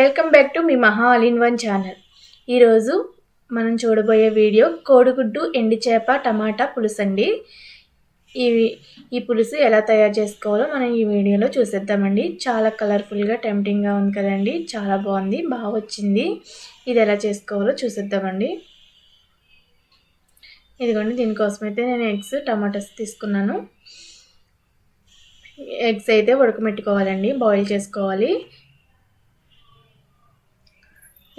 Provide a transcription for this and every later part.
Welcome back to me మహా all in one channel. ఈరోజు మనం చూడబోయే వీడియో కోడిగుడ్డు ఎండి చేప టమాటా పులుసు అండి. ఈ పులుసు ఎలా తయారు చేసుకోవాలో మనం ఈ వీడియోలో చూసేద్దామండి. చాలా కలర్ఫుల్గా టెంప్టింగ్గా ఉంది కదండి, చాలా బాగుంది, బాగా వచ్చింది. ఇది ఎలా చేసుకోవాలో చూసేద్దామండి. ఇదిగోండి, దీనికోసం అయితే నేను ఎగ్స్ టమాటాస్ తీసుకున్నాను. ఎగ్స్ అయితే ఉడకమెట్టుకోవాలండి, బాయిల్ చేసుకోవాలి.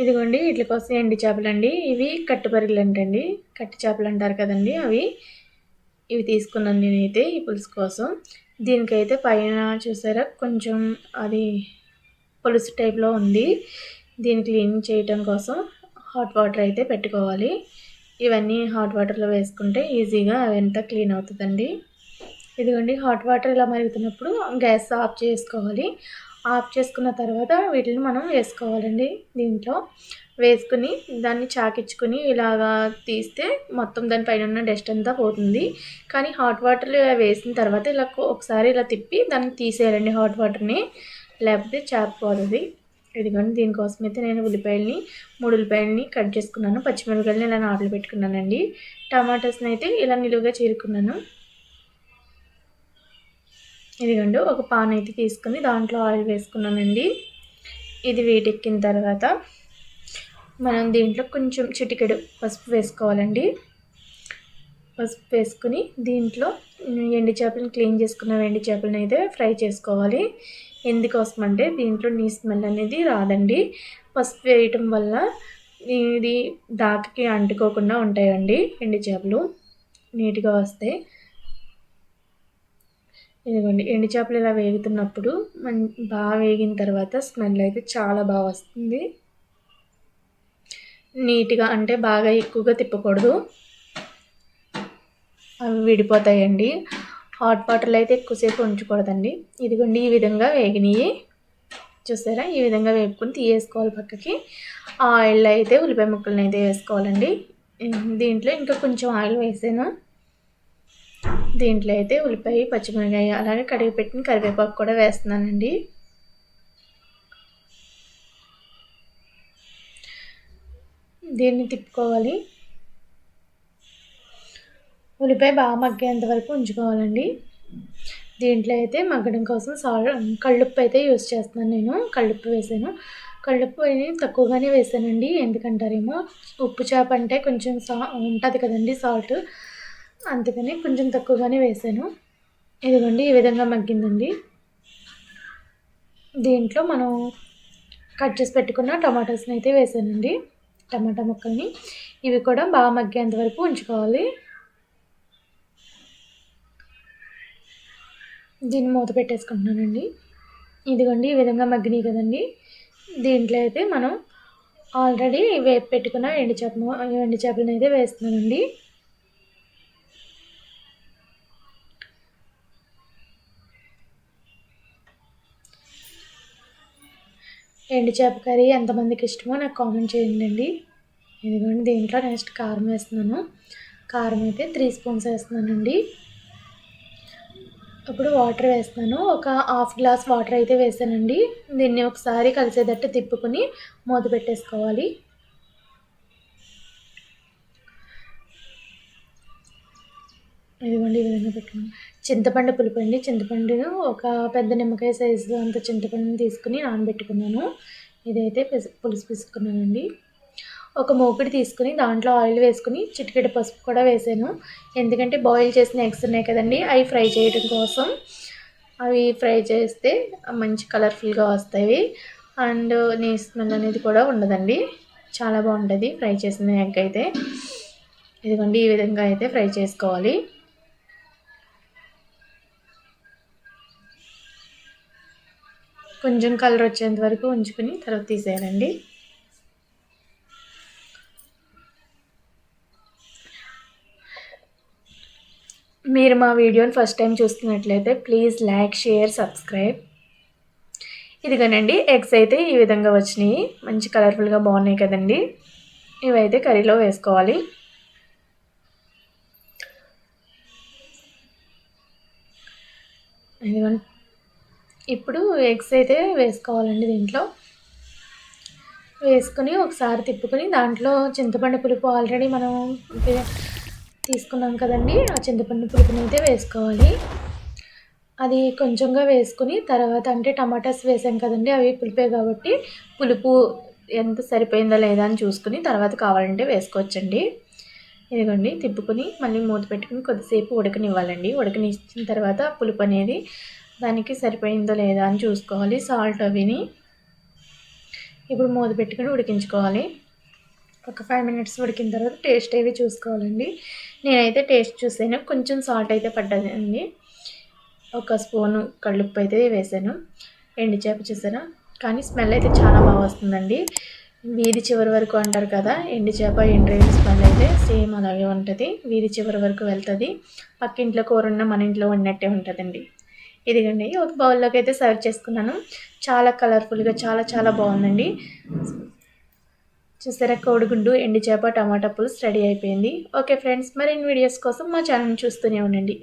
ఇదిగోండి, వీటి కోసం ఎండి చేపలు అండి. ఇవి కట్టుపరిగలు అంటండి, కట్టి చేపలు అంటారు కదండి, ఇవి తీసుకున్నాను నేనైతే ఈ పులుసు కోసం. దీనికైతే పైన చూసారా కొంచెం అది పులుసు టైప్లో ఉంది. దీన్ని క్లీన్ చేయటం కోసం హాట్ వాటర్ అయితే పెట్టుకోవాలి. ఇవన్నీ హాట్ వాటర్లో వేసుకుంటే ఈజీగా అవంతా క్లీన్ అవుతుందండి. ఇదిగోండి, హాట్ వాటర్ ఇలా మరుగుతున్నప్పుడు గ్యాస్ ఆఫ్ చేసుకోవాలి. ఆఫ్ చేసుకున్న తర్వాత వీటిని మనం వేసుకోవాలండి. దీంట్లో వేసుకుని దాన్ని చాకించుకుని ఇలాగా తీస్తే మొత్తం దానిపైన ఉన్న డస్ట్ అంతా పోతుంది. కానీ హాట్ వాటర్లో వేసిన తర్వాత ఇలా ఒకసారి ఇలా తిప్పి దాన్ని తీసేయాలండి హాట్ వాటర్ని, లేకపోతే చేప పోతుంది. ఇదిగోండి, దీనికోసం అయితే నేను 3 ఉల్లిపాయలని కట్ చేసుకున్నాను. పచ్చిమిరపకాయలని ఇలా నాట్లు పెట్టుకున్నానండి. టమాటాస్ని అయితే ఇలా నిలువుగా చీరుకున్నాను. ఇదిగోండి, ఒక పాన్ అయితే తీసుకుని దాంట్లో ఆయిల్ వేసుకున్నానండి. ఇది వేడెక్కిన తర్వాత మనం దీంట్లో కొంచెం చిటికెడు పసుపు వేసుకోవాలండి. పసుపు వేసుకుని దీంట్లో ఎండి చేపలను క్లీన్ చేసుకున్న ఎండి చేపలను అయితే ఫ్రై చేసుకోవాలి. ఎందుకోసం అంటే దీంట్లో నీ స్మెల్ అనేది రాదండి. పసుపు వేయటం వల్ల ఇది దానికి అంటుకోకుండా ఉంటాయండి. ఎండి చేపలు నీట్గా వస్తాయి. ఇదిగోండి, ఎండి చేపలు ఇలా వేగుతున్నప్పుడు బాగా వేగిన తర్వాత స్మెల్ అయితే చాలా బాగా వస్తుంది. నీట్గా అంటే బాగా ఎక్కువగా తిప్పకూడదు, అవి విడిపోతాయండి. హాట్ వాటర్లో అయితే ఎక్కువసేపు ఉంచకూడదండి. ఇదిగోండి, ఈ విధంగా వేగినాయి చూసారా, ఈ విధంగా వేపుకొని తీయేసుకోవాలి పక్కకి. ఆయిల్ అయితే ఉల్లిపాయ ముక్కలను అయితే వేసుకోవాలండి. దీంట్లో ఇంకా కొంచెం ఆయిల్ వేసాను. దీంట్లో అయితే ఉల్లిపాయ, పచ్చిమిరపకాయ, అలాగే కడిగి పెట్టిన కరివేపాకు కూడా వేస్తున్నానండి. దీన్ని తిప్పుకోవాలి. ఉల్లిపాయ బాగా మగ్గేంత వరకు ఉంచుకోవాలండి. దీంట్లో అయితే మగ్గడం కోసం కళ్ళుప్పు అయితే యూస్ చేస్తున్నాను. నేను కళ్ళుప్పు వేసాను. కళ్ళుప్పు తక్కువగానే వేసానండి. ఎందుకంటారేమో ఉప్పు చేప అంటే కొంచెం ఉంటుంది కదండి సాల్ట్, అందుకని కొంచెం తక్కువగానే వేసాను. ఇదిగోండి, ఈ విధంగా మగ్గిందండి. దీంట్లో మనం కట్ చేసి పెట్టుకున్న టమాటాస్ని అయితే వేసానండి, టమాటా ముక్కల్ని. ఇవి కూడా బాగా మగ్గేంత వరకు ఉంచుకోవాలి. దీన్ని మూత పెట్టేసుకుంటున్నానండి. ఇదిగోండి, ఈ విధంగా మగ్గినాయి కదండి. దీంట్లో అయితే మనం ఆల్రెడీ వేపు పెట్టుకున్న ఎండి చేపలను అయితే వేస్తున్నానండి. ఎండు చేప కర్రీ ఎంతమందికి ఇష్టమో నాకు కామెంట్ చేయండి. ఇదిగోండి, దీంట్లో నెక్స్ట్ కారం వేస్తున్నాను. కారం అయితే 3 స్పూన్స్ వేస్తున్నానండి. ఇప్పుడు వాటర్ వేస్తున్నాను. ఒక హాఫ్ గ్లాస్ వాటర్ అయితే వేసానండి. దీన్ని ఒకసారి కలిసేటట్టు తిప్పుకొని మూత పెట్టేసుకోవాలి. ఇదిగోండి, ఈ విధంగా పెట్టుకున్నాను. చింతపండు పులుపు అండి. చింతపండును ఒక పెద్ద నిమ్మకాయ సైజు అంత చింతపండుని తీసుకుని నానబెట్టుకున్నాను. ఇదైతే పులుసు పిసుకున్నానండి. ఒక మూకుడు తీసుకుని దాంట్లో ఆయిల్ వేసుకుని చిటికెడు పసుపు కూడా వేసాను. ఎందుకంటే బాయిల్ చేసిన ఎగ్స్ ఉన్నాయి కదండి, అవి ఫ్రై చేయడం కోసం. అవి ఫ్రై చేస్తే మంచి కలర్ఫుల్గా వస్తాయి. అండ్ నీ స్మెల్ అనేది కూడా ఉండదండి, చాలా బాగుంటుంది ఫ్రై చేసిన ఎగ్ అయితే. ఇదిగోండి, ఈ విధంగా అయితే ఫ్రై చేసుకోవాలి. కొంచెం కలర్ వచ్చేంత వరకు ఉంచుకుని తర్వాత తీసేయాలండి. మీరు మా వీడియోని ఫస్ట్ టైం చూస్తున్నట్లయితే ప్లీజ్ లైక్, షేర్, సబ్స్క్రైబ్. ఇదిగోనండి, ఎగ్స్ అయితే ఈ విధంగా వచ్చినాయి, మంచి కలర్ఫుల్గా బాగున్నాయి కదండి. ఇవైతే కర్రీలో వేసుకోవాలి. ఇదిగోండి, ఇప్పుడు ఎగ్స్ అయితే వేసుకోవాలండి దీంట్లో. వేసుకుని ఒకసారి తిప్పుకొని దాంట్లో చింతపండు పులుపు ఆల్రెడీ మనం తీసుకున్నాం కదండి, ఆ చింతపండు పులుపుని అయితే వేసుకోవాలి. అది కొంచెంగా వేసుకుని తర్వాత అంటే టమాటాస్ వేసాం కదండి, అవి పులిపే కాబట్టి పులుపు ఎంత సరిపోయిందో లేదా అని చూసుకుని తర్వాత కావాలంటే వేసుకోవచ్చండి. ఇదిగోండి తిప్పుకొని మళ్ళీ మూత పెట్టుకుని కొద్దిసేపు ఉడకనివ్వాలండి. ఉడకనిచ్చిన తర్వాత పులుపు అనేది దానికి సరిపోయిందో లేదా అని చూసుకోవాలి, సాల్ట్ అవిని. ఇప్పుడు మూత పెట్టుకుని ఉడికించుకోవాలి. ఒక 5 మినిట్స్ ఉడికిన తర్వాత టేస్ట్ అవి చూసుకోవాలండి. నేనైతే టేస్ట్ చూసాను, కొంచెం సాల్ట్ అయితే పడ్డదండి. ఒక స్పూను కళ్ళుప్పు అయితే వేసాను. ఎండు చేప చూసారా, కానీ స్మెల్ అయితే చాలా బాగా వస్తుందండి. వీధి చివరి వరకు అంటారు కదా, ఎండు చేప ఎండ్రైన స్మెల్ అయితే సేమ్ అలాగే ఉంటుంది. వీధి చివరి వరకు వెళ్తుంది. పక్కింట్లో కూర ఉన్న మన ఇంట్లో ఉన్నట్టే ఉంటుందండి. ఇదిగండి ఒక బౌల్లోకి అయితే సర్వ్ చేసుకున్నాను. చాలా కలర్ఫుల్గా చాలా చాలా బాగుందండి. చూసారా, కోడిగుడ్డు ఎండు చేప టమాటా పులుసు రెడీ అయిపోయింది. ఓకే ఫ్రెండ్స్, మరిన్ని వీడియోస్ కోసం మా ఛానల్ని చూస్తూనే ఉండండి.